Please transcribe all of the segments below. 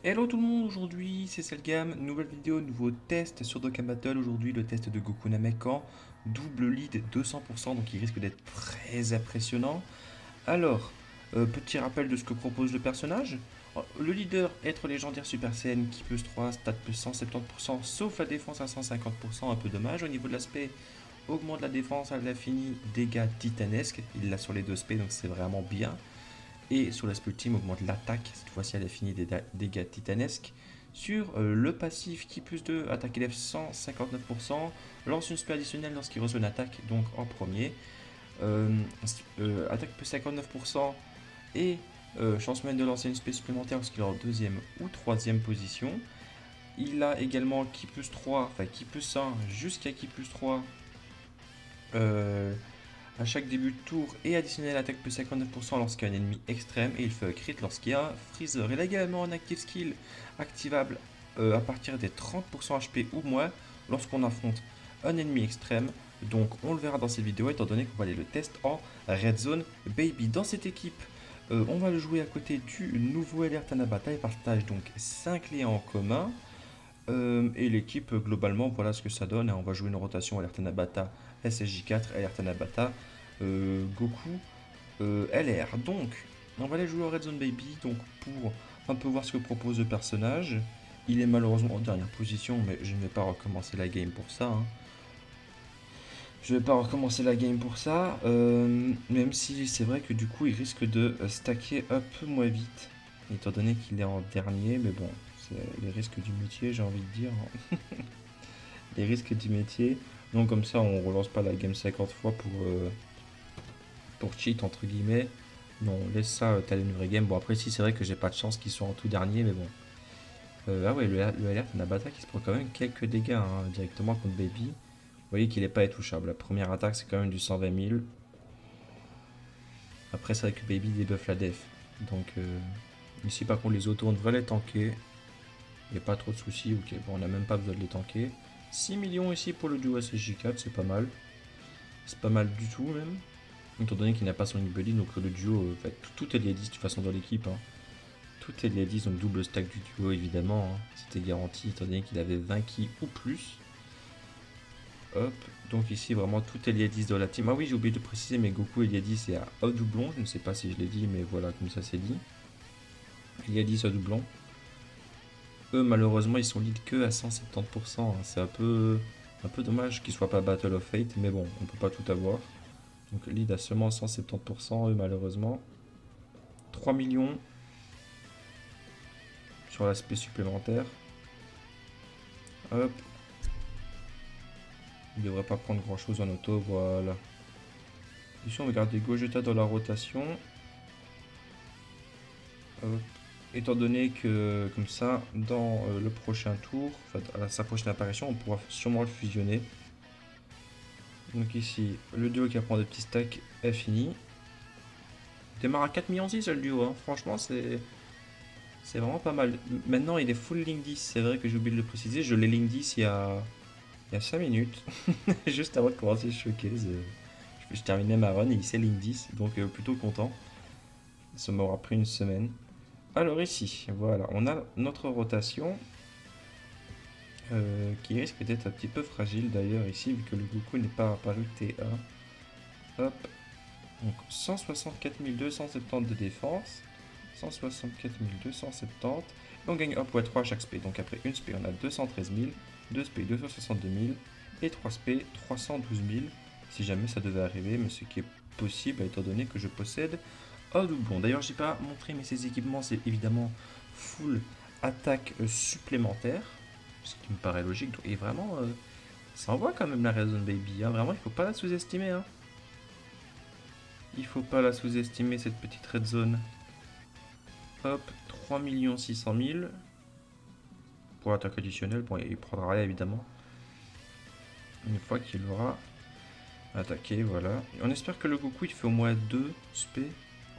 Hello tout le monde, aujourd'hui c'est Selgam, nouvelle vidéo, nouveau test sur Dokkan Battle. Aujourd'hui le test de Goku Namekan, double lead 200%, donc il risque d'être très impressionnant. Alors, petit rappel de ce que propose le personnage. Le leader, être légendaire Super Saiyan, qui plus 3, stat plus 170%, sauf la défense à 150%, un peu dommage. Au niveau de l'aspect, augmente la défense à l'infini, dégâts titanesques, il l'a sur les deux aspects donc c'est vraiment bien. Et sur l'aspect ultime, augmente l'attaque, cette fois-ci elle a fini des dégâts titanesques. Sur le passif qui plus 2, attaque élève 159%, lance une spé additionnelle lorsqu'il reçoit une attaque, donc en premier. Euh, Attaque plus 59% et chance moyenne de lancer une spé supplémentaire lorsqu'il est en deuxième ou troisième position. Il a également qui plus 3, enfin qui plus 1 jusqu'à qui plus 3 à chaque début de tour et additionner l'attaque plus 59% lorsqu'il y a un ennemi extrême et il fait un crit lorsqu'il y a un freezer. Il a également un active skill activable à partir des 30% HP ou moins lorsqu'on affronte un ennemi extrême. Donc on le verra dans cette vidéo étant donné qu'on va aller le test en Red Zone Baby. Dans cette équipe, on va le jouer à côté du nouveau LR Tanabata. Il partage donc 5 liens en commun. Et l'équipe, globalement, voilà ce que ça donne. On va jouer une rotation LR Tanabata SSJ4, LR Tanabata, Goku, LR. Donc, on va aller jouer au Red Zone Baby donc pour un peu voir ce que propose le personnage. Il est malheureusement en dernière position, mais je ne vais pas recommencer la game pour ça, hein. Je vais pas recommencer la game pour ça, même si c'est vrai que du coup il risque de stacker un peu moins vite, étant donné qu'il est en dernier, mais bon, c'est les risques du métier, j'ai envie de dire, hein. Les risques du métier. Donc comme ça on relance pas la game 50 fois pour cheat entre guillemets. Non, on laisse ça telle une vraie game. Bon après si c'est vrai que j'ai pas de chance qu'ils soient en tout dernier, mais bon. Ah ouais, le alerte Nabata qui se prend quand même quelques dégâts hein, directement contre Baby. Vous voyez qu'il n'est pas intouchable. La première attaque c'est quand même du 120 000. Après c'est vrai que Baby débuffe la def. Donc ici par contre les autos on devrait les tanker. Il n'y a pas trop de soucis. Ok, bon on n'a même pas besoin de les tanker. 6 millions ici pour le duo SSJ4, c'est pas mal. C'est pas mal du tout même. Étant donné qu'il n'a pas son Bully, donc le duo, tout est lié 10 de toute façon dans l'équipe, hein. Tout est lié 10, donc double stack du duo évidemment, hein. C'était garanti étant donné qu'il avait 20 ki ou plus. Hop, donc ici vraiment tout est lié 10 dans la team. Ah oui, j'ai oublié de préciser, mais Goku est lié 10 et à un doublon. Je ne sais pas si je l'ai dit, mais voilà, comme ça c'est dit. Il y a 10 à doublon. Eux, malheureusement, ils sont lead que à 170%, hein. C'est un peu dommage qu'ils soient pas Battle of Fate, mais bon, on peut pas tout avoir. Donc lead à seulement 170%, eux, malheureusement. 3 millions sur l'aspect supplémentaire. Hop, il ne devrait pas prendre grand chose en auto, voilà. Ici on va garder Gogeta dans la rotation. Hop. Étant donné que comme ça, dans le prochain tour, enfin, à sa prochaine apparition, on pourra sûrement le fusionner. Donc ici, le duo qui apprend des petits stacks est fini. Il démarre à 4 millions 6 le duo, hein. Franchement c'est vraiment pas mal. Maintenant il est full link 10, c'est vrai que j'ai oublié de le préciser, je l'ai link 10 il y a 5 minutes, juste avant de commencer le showcase. Je terminais ma run et il s'est link 10, donc plutôt content. Ça m'aura pris une semaine. Alors ici, voilà, on a notre rotation qui risque d'être un petit peu fragile d'ailleurs ici, vu que le Goku n'est pas apparu T1. Hop, donc 164 270 de défense, 164 270. Et on gagne 1.3 à chaque spé. Donc après une spé, on a 213 000, 2 spé 262 000 et 3 spé 312 000 si jamais ça devait arriver, mais ce qui est possible étant donné que je possède un doublon. D'ailleurs, j'ai pas montré, mais ces équipements, c'est évidemment full attaque supplémentaire, ce qui me paraît logique. Et vraiment, ça envoie quand même la Red Zone Baby, hein. Vraiment, il faut pas la sous-estimer, hein. Il faut pas la sous-estimer cette petite Red Zone. Hop, 3 600 000 pour l'attaque additionnelle. Bon, il prendra rien évidemment. Une fois qu'il aura attaqué, voilà. On espère que le Goku il fait au moins 2 spé.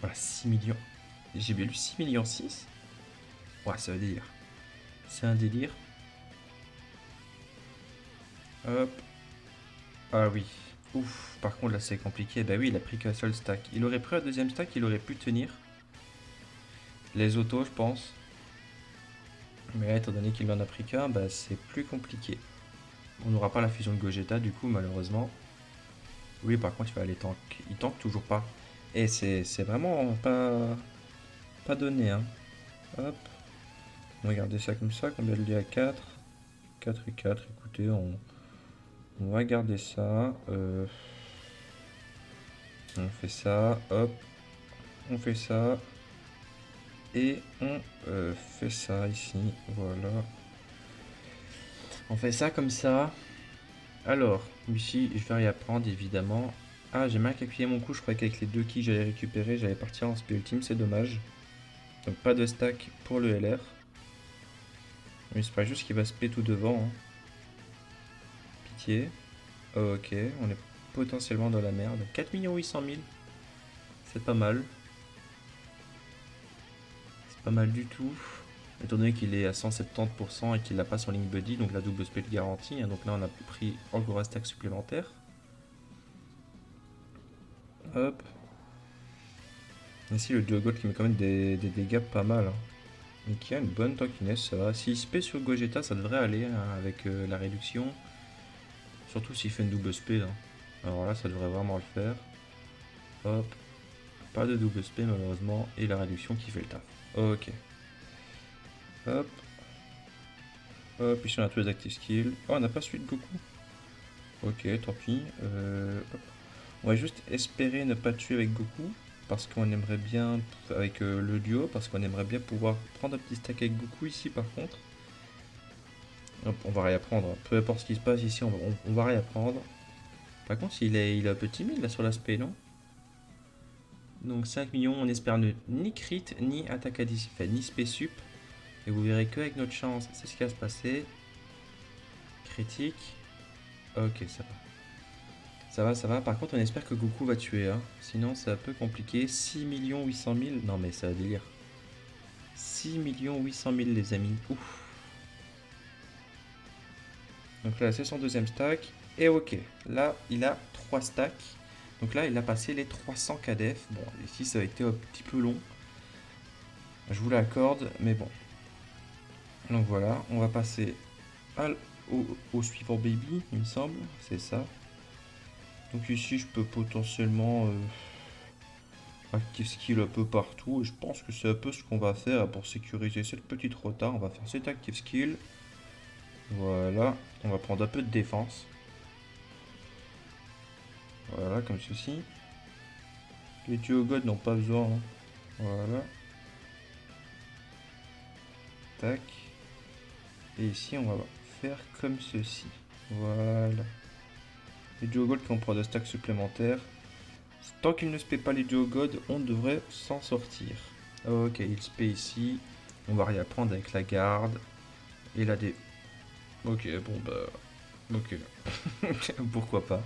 Voilà, 6 millions. J'ai bien lu 6 millions 6. Ouais, c'est un délire. C'est un délire. Hop. Ah oui. Ouf. Par contre, là, c'est compliqué. Bah oui, il a pris qu'un seul stack. Il aurait pris un deuxième stack, il aurait pu tenir. Les autos, je pense. Mais là, étant donné qu'il en a pris qu'un, bah, c'est plus compliqué. On n'aura pas la fusion de Gogeta, du coup, malheureusement. Oui, par contre, il va aller tank. Il tank toujours pas. Et c'est vraiment pas donné, hein. Hop. On va garder ça comme ça. Combien de lit à 4 4 et 4. Écoutez, on va garder ça. On fait ça. Hop. On fait ça. Et on fait ça ici. Voilà. On fait ça comme ça. Alors, ici, je vais y apprendre évidemment. Ah, j'ai mal calculé mon coup. Je croyais qu'avec les deux keys, j'allais récupérer. J'allais partir en spé ultime. C'est dommage. Donc, pas de stack pour le LR. Mais c'est pas juste qu'il va spé tout devant, hein. Pitié. Oh, ok, on est potentiellement dans la merde. 4 800 000. C'est pas mal. C'est pas mal du tout. Étant donné qu'il est à 170% et qu'il n'a pas son Link Buddy, donc la double spell garantie, hein. Donc là, on a pris encore un stack supplémentaire. Hop. Ici, le duo gold qui met quand même des dégâts pas mal, hein. Et qui a une bonne tankiness, ça va. S'il spé sur Gogeta, ça devrait aller, hein, avec la réduction. Surtout s'il fait une double spé, là. Alors là, ça devrait vraiment le faire. Hop. Pas de double spé malheureusement. Et la réduction qui fait le taf. Ok. Hop. Hop, ici on a tous les active skills. Oh, on n'a pas celui de Goku. Ok, tant pis. Hop. On va juste espérer ne pas tuer avec Goku. Parce qu'on aimerait bien, avec le duo, parce qu'on aimerait bien pouvoir prendre un petit stack avec Goku ici par contre. Hop, on va réapprendre. Peu importe ce qui se passe ici, on va réapprendre. Par contre, il est un peu timide là sur l'aspect, non? Donc 5 millions, on espère ni crit, ni attaque à 10, enfin, ni spé sup. Et vous verrez qu'avec notre chance, c'est ce qui va se passer. Critique. Ok, ça va. Ça va, ça va. Par contre, on espère que Goku va tuer, hein. Sinon, c'est un peu compliqué. 6 800 000. Non, mais c'est un délire. 6 800 000, les amis. Ouf. Donc là, c'est son deuxième stack. Et ok. Là, il a 3 stacks. Donc là, il a passé les 300 KDF. Bon, ici, ça a été un petit peu long. Je vous l'accorde, mais bon. Donc voilà, on va passer au suivant baby, il me semble. C'est ça. Donc ici, je peux potentiellement active skill un peu partout. Et je pense que c'est un peu ce qu'on va faire pour sécuriser cette petite rota. On va faire cette active skill. Voilà. On va prendre un peu de défense. Voilà, comme ceci. Les duo god n'ont pas besoin, hein. Voilà. Tac. Et ici, on va faire comme ceci. Voilà. Les duo god qui ont prendre de stack supplémentaire. Tant qu'il ne spé pas les duo god, on devrait s'en sortir. Ok, il spé ici. On va réapprendre avec la garde. Et la dé... Ok, bon bah... Ok. Pourquoi pas.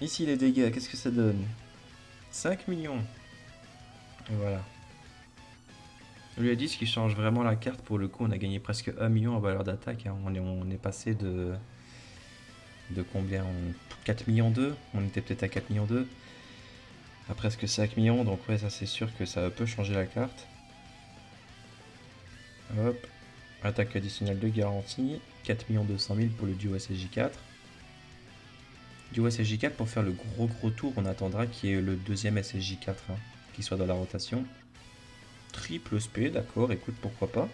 Ici les dégâts, qu'est-ce que ça donne? 5 millions. Et voilà. Lui a dit ce qui change vraiment la carte. Pour le coup, on a gagné presque 1 million en valeur d'attaque, hein. On est passé de combien? 4 millions 2. On était peut-être à 4 millions 2. À presque 5 millions. Donc ouais, ça c'est sûr que ça peut changer la carte. Hop. Attaque additionnelle de garantie. 4 200 000 pour le duo SSJ4. Duo SSJ4 pour faire le gros tour. On attendra qu'il y ait le deuxième SSJ4, hein, qui soit dans la rotation. Triple SP, d'accord, écoute, pourquoi pas.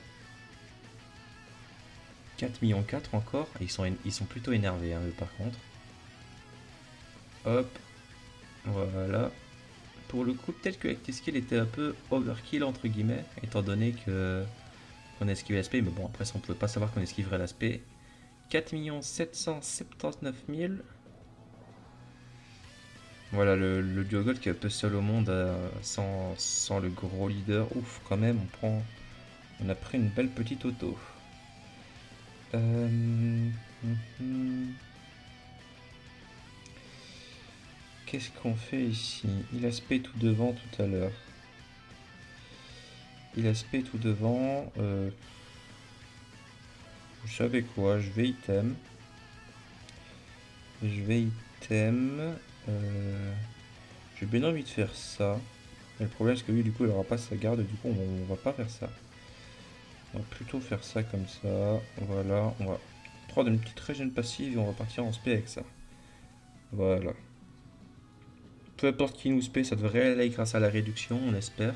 4 millions 4 encore. Ils sont plutôt énervés, hein, eux, par contre. Hop. Voilà. Pour le coup, peut-être que Active était un peu overkill, entre guillemets, étant donné que qu'on esquivait l'aspect. Mais bon, après, ça, on pouvait pas savoir qu'on esquiverait l'aspect. 4 779 000. Voilà, le duo gold qui est un peu seul au monde, sans le gros leader. Ouf, quand même, on a pris une belle petite auto. Qu'est-ce qu'on fait ici? Il a spé tout devant tout à l'heure. Il a spé tout devant. Vous savez quoi? Je vais item. J'ai bien envie de faire ça. Mais le problème, c'est que lui, du coup, il aura pas sa garde. Du coup, on va pas faire ça. On va plutôt faire ça comme ça. Voilà, on va prendre une petite régène passive et on va partir en spé avec ça. Voilà. Peu importe qui nous spé, ça devrait aller grâce à la réduction, on espère.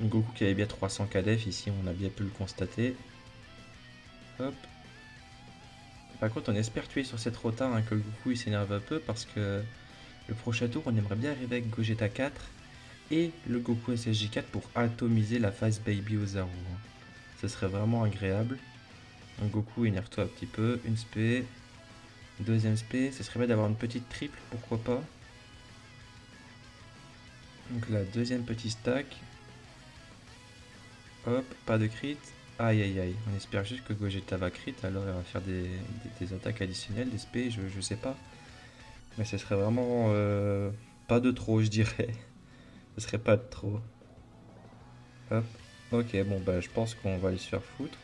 Goku qui avait bien 300 KDF, ici on a bien pu le constater. Hop. Par contre, on espère tuer sur cette rota, hein, que le Goku il s'énerve un peu parce que le prochain tour, on aimerait bien arriver avec Gogeta 4 et le Goku SSJ4 pour atomiser la phase Baby Ozaru. Ce serait vraiment agréable. Donc Goku, énerve-toi un petit peu. Une spé. Deuxième spé. Ce serait bien d'avoir une petite triple, pourquoi pas. Donc la deuxième petit stack. Hop, pas de crit. Aïe aïe aïe. On espère juste que Gogeta va crit, alors il va faire des attaques additionnelles, des spé, je sais pas. Mais ce serait vraiment pas de trop, je dirais. Ce serait pas de trop. Hop. Ok, bon bah je pense qu'on va aller se faire foutre.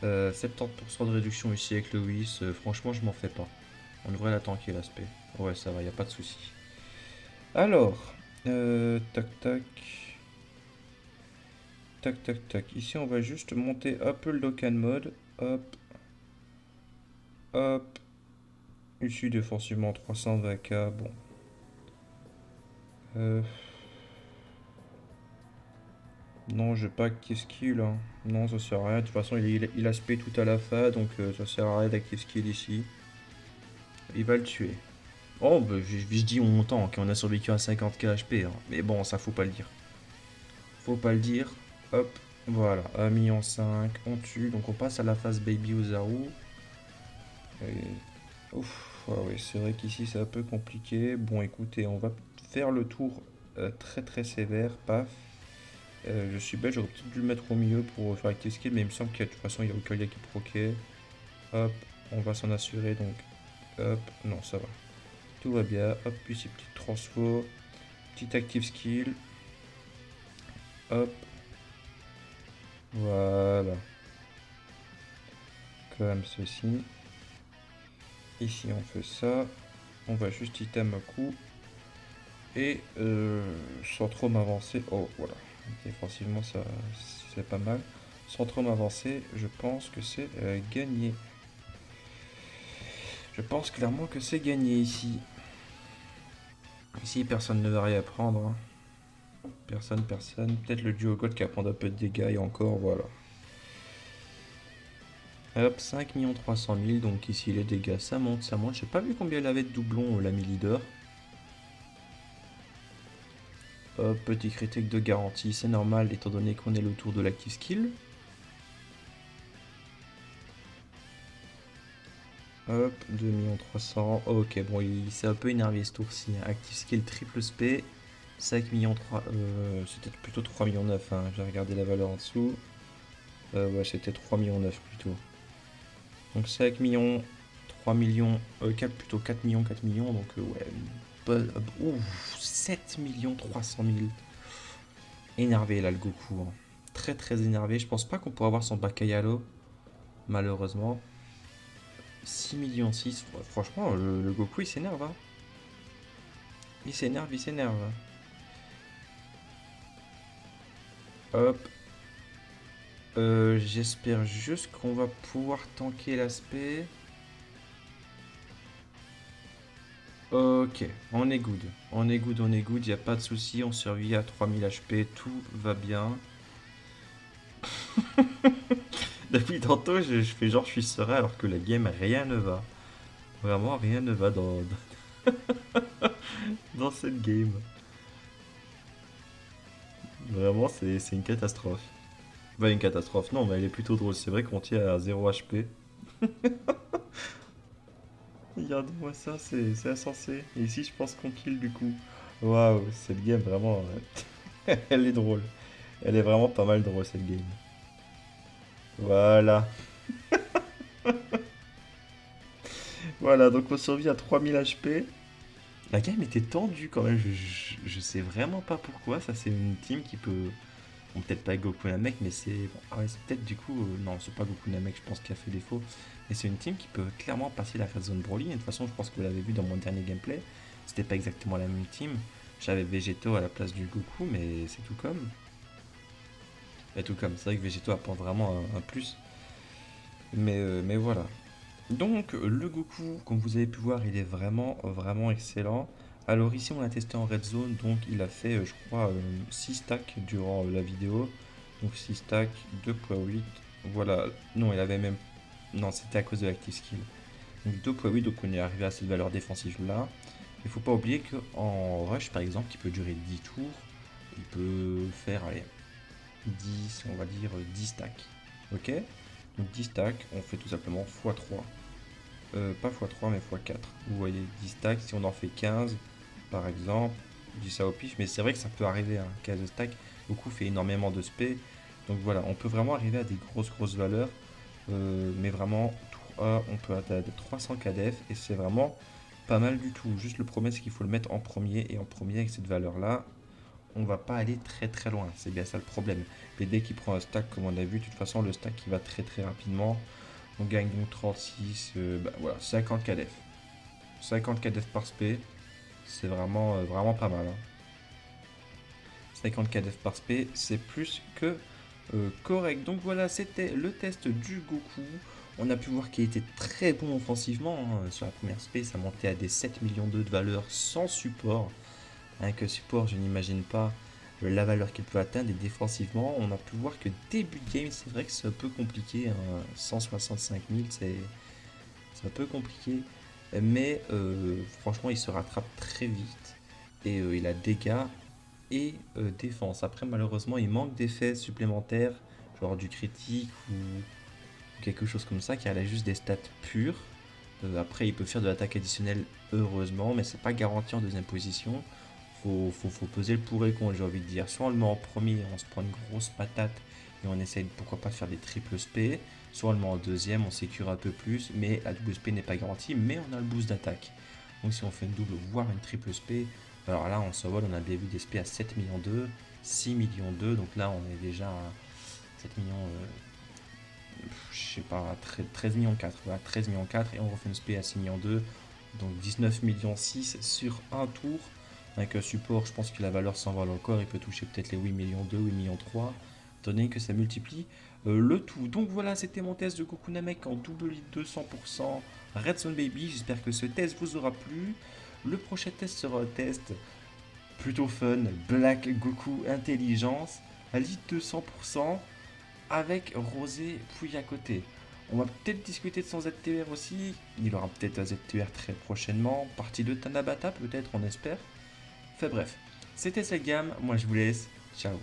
70% de réduction ici avec le Whis, franchement je m'en fais pas. On devrait la tanker l'aspect. Ouais ça va, y a pas de souci. Alors, tac tac. Tac tac tac. Ici on va juste monter un peu le Dokkan mode. Hop, hop. Ici défensivement 320k, bon. Euh, non, je pas active skill, hein. Non, ça sert à rien. De toute façon, il a spé tout à la fin, donc ça sert à rien d'active skill ici. Il va le tuer. Oh, bah, je dis on tank, on a survécu à 50k HP, hein. Mais bon, ça faut pas le dire. Faut pas le dire. Hop, voilà, 1,5 million, on tue. Donc on passe à la phase Baby Ozaru. Ouf, ah ouais, c'est vrai qu'ici c'est un peu compliqué. Bon, écoutez, on va faire le tour très très sévère. Paf. Je suis bête, j'aurais peut-être dû le mettre au milieu pour faire active skill, mais il me semble qu'il y a de toute façon il y a aucun gars qui proquait. Hop, on va s'en assurer donc. Hop, non, ça va. Tout va bien. Hop, puis ces petites transfo. Petite active skill. Hop, voilà. Comme ceci. Ici, on fait ça. On va juste item un coup. Et sans trop m'avancer. Oh, voilà. Défensivement, ça c'est pas mal. Sans trop m'avancer, je pense que c'est gagné. Je pense clairement que c'est gagné ici. Ici, personne ne va rien prendre, hein. Personne, personne. Peut-être le duo God qui va prendre un peu de dégâts et encore, voilà. Hop, 5 300 000, donc ici les dégâts ça monte, ça monte. J'ai pas vu combien elle avait de doublons, l'ami leader. Hop, petit critique de garantie, c'est normal étant donné qu'on est le tour de l'active skill. Hop, 2 300 000. Ok, bon, il s'est un peu énervé ce tour-ci, hein. Active skill triple spé, 5 millions 3. C'était plutôt 3 millions 9, hein. J'ai regardé la valeur en dessous. Ouais, c'était 3 millions 9 plutôt. Donc 5 millions, 3 millions, 4, plutôt 4 millions, 4 millions, donc ouais, ouf, 7 millions 300 000. Énervé là le Goku, hein. Très très énervé, je pense pas qu'on pourra avoir son Bakayalo, malheureusement. 6 millions 6, ouais, franchement le Goku il s'énerve, hein. Il s'énerve, il s'énerve. Hop. J'espère juste qu'on va pouvoir tanker l'aspect. Ok, on est good. On est good, on est good, y a pas de souci, on survit à 3000 HP, tout va bien. Depuis tantôt, je fais genre je suis serein alors que la game, rien ne va. Vraiment, rien ne va dans cette game. Vraiment, c'est une catastrophe. Bah, une catastrophe, non, mais elle est plutôt drôle. C'est vrai qu'on tient à 0 HP. Regardez-moi ça, c'est insensé. Et ici, je pense qu'on kill du coup. Waouh, cette game, vraiment, elle est drôle. Elle est vraiment pas mal drôle, cette game. Voilà. Voilà, donc on survit à 3000 HP. La game était tendue quand même, je sais vraiment pas pourquoi. Ça, c'est une team qui peut. Bon, peut-être pas Goku Namek, mais c'est. Bon, ah ouais, c'est peut-être du coup. Non, c'est pas Goku Namek, je pense, qui a fait défaut. Mais c'est une team qui peut clairement passer la Red Zone Broly. Et de toute façon, je pense que vous l'avez vu dans mon dernier gameplay. C'était pas exactement la même team. J'avais Végéto à la place du Goku, mais c'est tout comme. Et tout comme, c'est vrai que Végéto apporte vraiment un plus. Mais voilà. Donc le Goku, comme vous avez pu voir, il est vraiment excellent. Alors ici on l'a testé en red zone, donc il a fait je crois 6 stacks durant la vidéo. Donc 6 stacks, 2,8. Voilà, non il avait même... Non c'était à cause de l'active skill. Donc 2,8, donc on est arrivé à cette valeur défensive là. Il faut pas oublier qu'en rush par exemple, qui peut durer 10 tours, il peut faire allez, 10, on va dire 10 stacks. Ok. Donc 10 stacks, on fait tout simplement x3. Pas x3 mais x4. Vous voyez, 10 stacks, si on en fait 15 par exemple, je dis ça au pif, mais c'est vrai que ça peut arriver à 15 stacks. Beaucoup fait énormément de spé. Donc voilà, on peut vraiment arriver à des grosses valeurs. Mais vraiment, tour A, on peut atteindre 300 KDF et c'est vraiment pas mal du tout. Juste le problème, c'est qu'il faut le mettre en premier. Et en premier, avec cette valeur-là, on va pas aller très loin. C'est bien ça le problème. Mais dès qu'il prend un stack, comme on a vu, de toute façon, le stack il va très rapidement. On gagne donc 36, bah, voilà, 50 KDF. 50 KDF par spé, c'est vraiment pas mal, hein. 50 KDF par spé, c'est plus que correct. Donc voilà, c'était le test du Goku. On a pu voir qu'il était très bon offensivement, hein. Sur la première spé, ça montait à des 7 millions de valeur sans support. Avec le support, je n'imagine pas la valeur qu'il peut atteindre. Et défensivement, on a pu voir que début de game, c'est vrai que c'est un peu compliqué, hein. 165 000, c'est un peu compliqué. Mais franchement, il se rattrape très vite. Et il a dégâts et défense. Après, malheureusement, il manque d'effets supplémentaires, genre du critique ou quelque chose comme ça, qui a juste des stats pures. Après, il peut faire de l'attaque additionnelle, heureusement, mais c'est pas garanti en deuxième position. Faut peser le pour et le contre, j'ai envie de dire. Soit on le met en premier, on se prend une grosse patate et on essaye pourquoi pas de faire des triples spé. Soit on le met en deuxième, on sécure un peu plus, mais la double spé n'est pas garantie, mais on a le boost d'attaque. Donc si on fait une double, voire une triple spé, alors là on s'envole, on a des vues d'SP à 7 millions 2, 6 millions 2, donc là on est déjà à 7 millions, je sais pas, 13 millions 4, voilà, 13 millions 4, et on refait une spé à 6 millions 2, donc 19 millions 6 sur un tour. Avec un support, je pense que la valeur s'envole encore. Il peut toucher peut-être les 8 millions 2, 8 millions 3, étant donné que ça multiplie le tout. Donc voilà, c'était mon test de Goku Namek en double lead 200% Red Zone Baby. J'espère que ce test vous aura plu. Le prochain test sera un test plutôt fun, Black Goku Intelligence, à lead 200% avec Rosé puis à côté. On va peut-être discuter de son ZTR aussi. Il aura peut-être un ZTR très prochainement. Partie de Tanabata peut-être, on espère. Enfin bref, c'était cette gamme. Moi je vous laisse. Ciao.